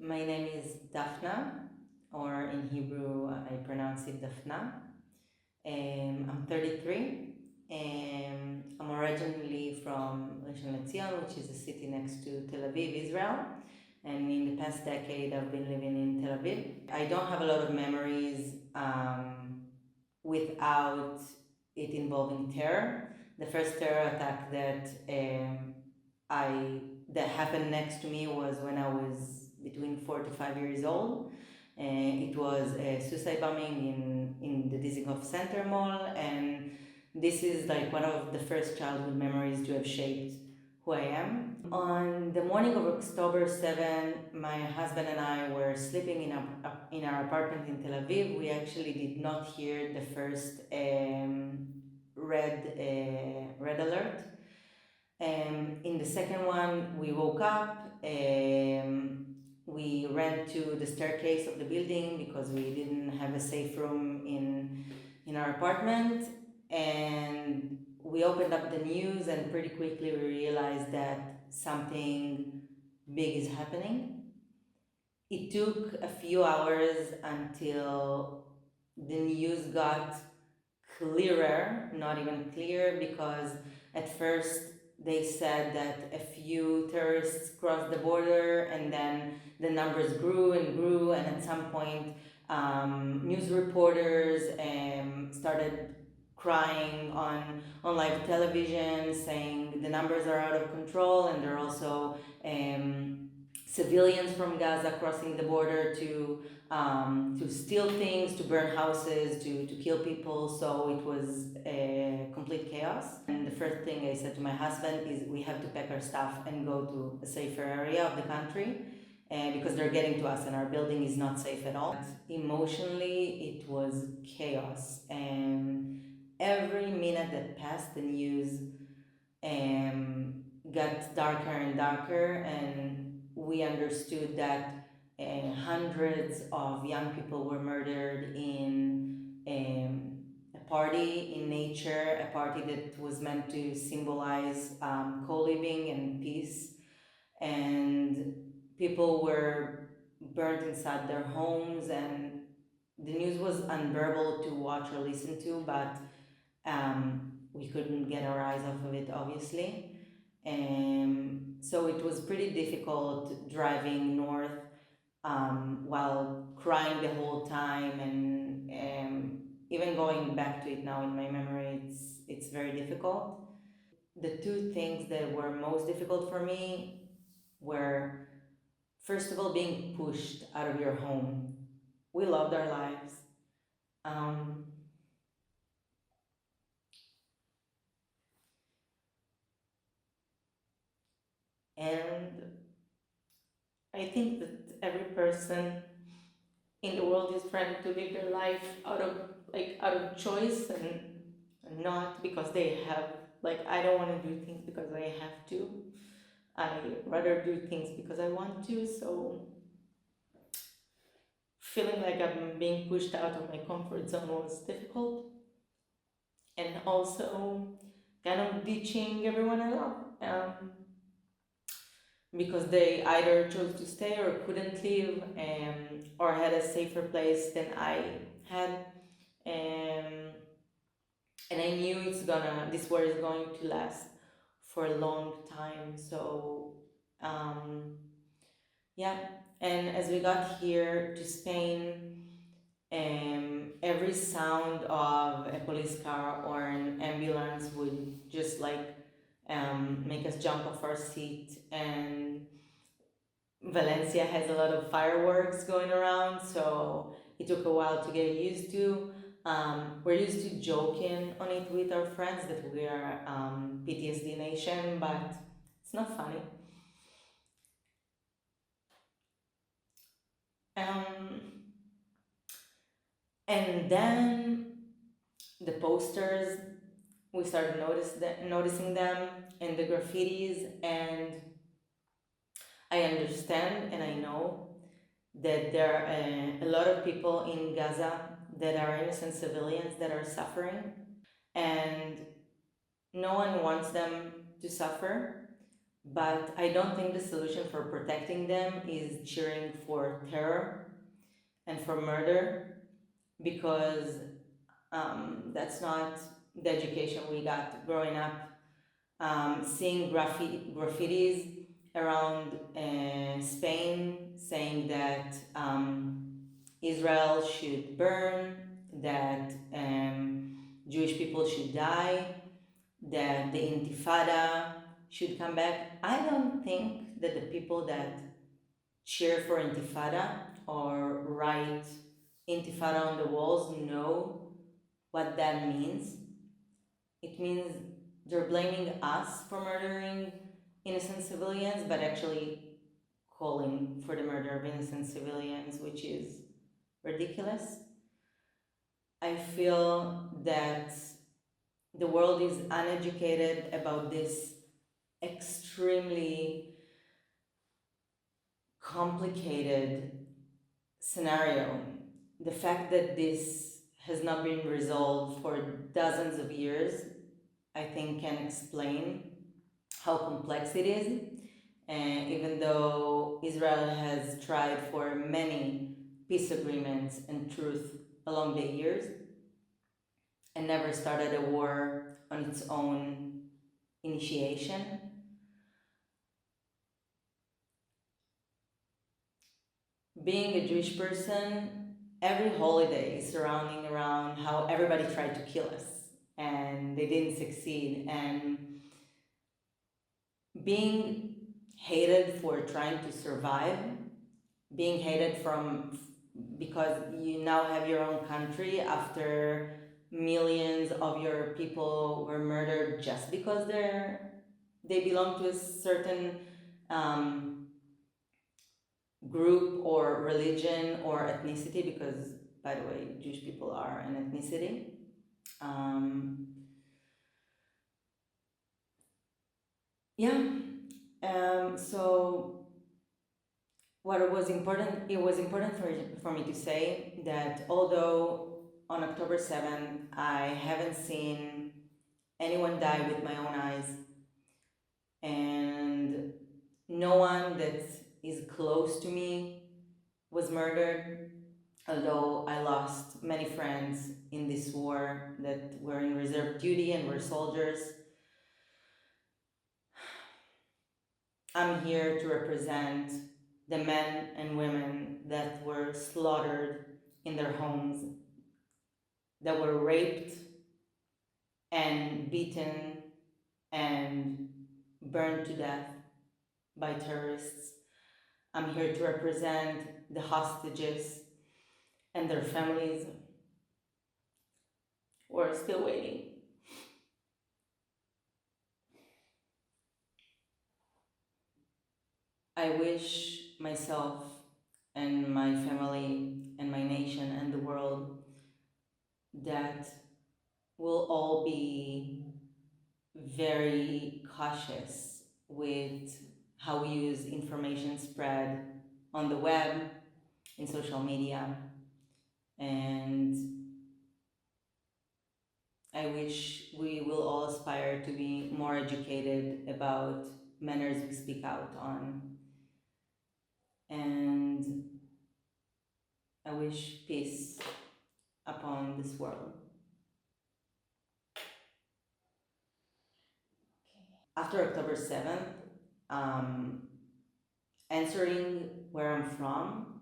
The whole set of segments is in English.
My name is Dafna, or in Hebrew I pronounce it Dafna. I'm 33. I'm originally from Rishon LeZion, which is a city next to Tel Aviv, Israel. And in the past decade, I've been living in Tel Aviv. I don't have a lot of memories without it involving terror. The first terror attack that happened next to me was when I was between 4 to 5 years old. It was a suicide bombing in the Dizengoff Center Mall, and this is like one of the first childhood memories to have shaped who I am. On the morning of October 7, my husband and I were sleeping in our apartment in Tel Aviv. We actually did not hear the first red alert. In the second one, we woke up. We ran to the staircase of the building because we didn't have a safe room in our apartment, and we opened up the news, and pretty quickly we realized that something big is happening. It took a few hours until the news got clearer, not even clear, because at first they said that a few terrorists crossed the border, and then the numbers grew and grew, and at some point news reporters started crying on live television, saying the numbers are out of control, and there are also civilians from Gaza crossing the border to steal things, to burn houses, to kill people. So it was a complete chaos. And the first thing I said to my husband is we have to pack our stuff and go to a safer area of the country because they're getting to us and our building is not safe at all. Emotionally, it was chaos. And every minute that passed, the news got darker and darker, and we understood that hundreds of young people were murdered in a party in nature, a party that was meant to symbolize co-living and peace. And people were burnt inside their homes, and the news was unbearable to watch or listen to, but we couldn't get our eyes off of it, obviously. So it was pretty difficult driving north while crying the whole time, and even going back to it now in my memory, it's very difficult. The two things that were most difficult for me were, first of all, being pushed out of your home. We loved our lives. And I think that every person in the world is trying to live their life out of choice, and not because they have, I don't want to do things because I have to. I rather do things because I want to. So feeling like I'm being pushed out of my comfort zone was difficult, and also kind of ditching everyone I love. Because they either chose to stay or couldn't leave, or had a safer place than I had. And I knew this war is going to last for a long time. So yeah, and as we got here to Spain, every sound of a police car or an ambulance would just make us jump off our seat. And Valencia has a lot of fireworks going around, so it took a while to get used to. We're used to joking on it with our friends that we are PTSD nation, but it's not funny. And then the posters, we started noticing them, and the graffitis, and I understand and I know that there are a lot of people in Gaza that are innocent civilians that are suffering, and no one wants them to suffer. But I don't think the solution for protecting them is cheering for terror and for murder, because that's not the education we got growing up. Seeing graffitis around Spain saying that Israel should burn, that Jewish people should die, that the Intifada should come back. I don't think that the people that cheer for Intifada or write Intifada on the walls know what that means. It means they're blaming us for murdering innocent civilians, but actually calling for the murder of innocent civilians, which is ridiculous. I feel that the world is uneducated about this extremely complicated scenario. The fact that this has not been resolved for dozens of years, I think, can explain how complex it is. And even though Israel has tried for many peace agreements and truth along the years and never started a war on its own initiation, being a Jewish person, every holiday is surrounding around how everybody tried to kill us and they didn't succeed, and being hated for trying to survive, being hated from because you now have your own country after millions of your people were murdered just because they belong to a certain group or religion or ethnicity, because by the way Jewish people are an ethnicity. So what it was important for me to say that although on October 7th I haven't seen anyone die with my own eyes, and no one that is close to me was murdered, although I lost many friends in this war that were in reserve duty and were soldiers, I'm here to represent the men and women that were slaughtered in their homes, that were raped and beaten and burned to death by terrorists. I'm here to represent the hostages and their families who are still waiting. I wish myself and my family and my nation and the world that we'll all be very cautious with how we use information spread on the web, in social media, and I wish we will all aspire to be more educated about manners we speak out on, and I wish peace upon this world. After October 7th, answering where I'm from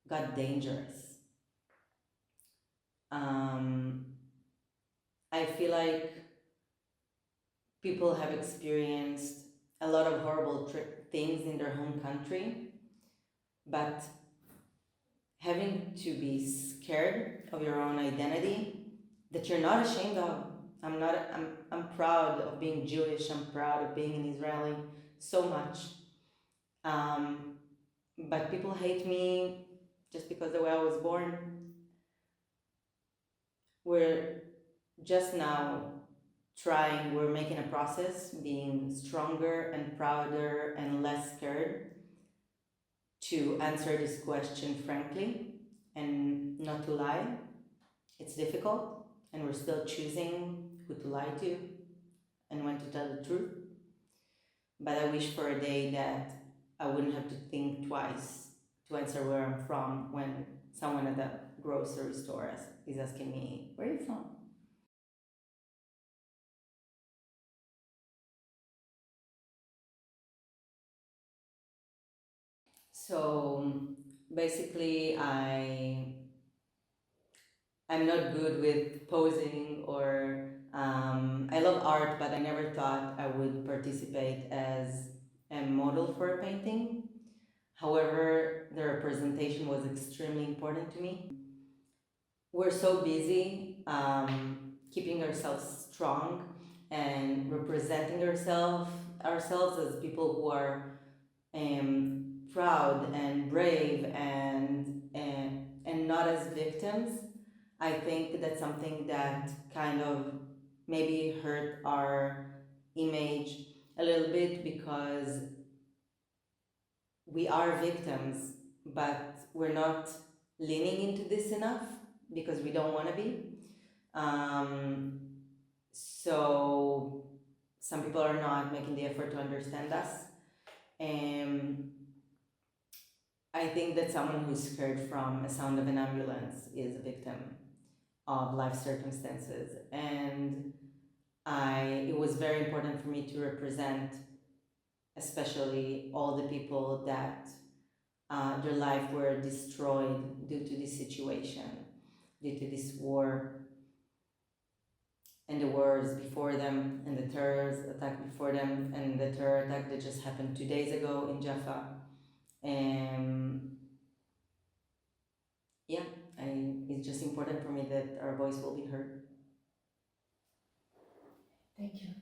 got dangerous. I feel like people have experienced a lot of horrible things in their home country, but having to be scared of your own identity that you're not ashamed of. I'm proud of being Jewish. I'm proud of being an Israeli so much. But people hate me just because the way I was born. We're just now we're making a process, being stronger and prouder and less scared to answer this question frankly and not to lie. It's difficult, and we're still choosing who to lie to and when to tell the truth. but I wish for a day that I wouldn't have to think twice to answer where I'm from when someone at the grocery store is asking me, where are you from? So basically, I'm not good with posing or I love art, but I never thought I would participate as a model for a painting. However, the representation was extremely important to me. We're so busy keeping ourselves strong and representing ourselves as people who are proud and brave and not as victims. I think that's something that kind of maybe hurt our image a little bit because we are victims, but we're not leaning into this enough because we don't want to be. Um, so some people are not making the effort to understand us. And I think that someone who's scared from a sound of an ambulance is a victim of life circumstances. And it was very important for me to represent, especially all the people that their life were destroyed due to this situation, due to this war, and the wars before them, and the terrorist attack before them, and the terror attack that just happened 2 days ago in Jaffa. And yeah, it's just important for me that our voice will be heard. Thank you.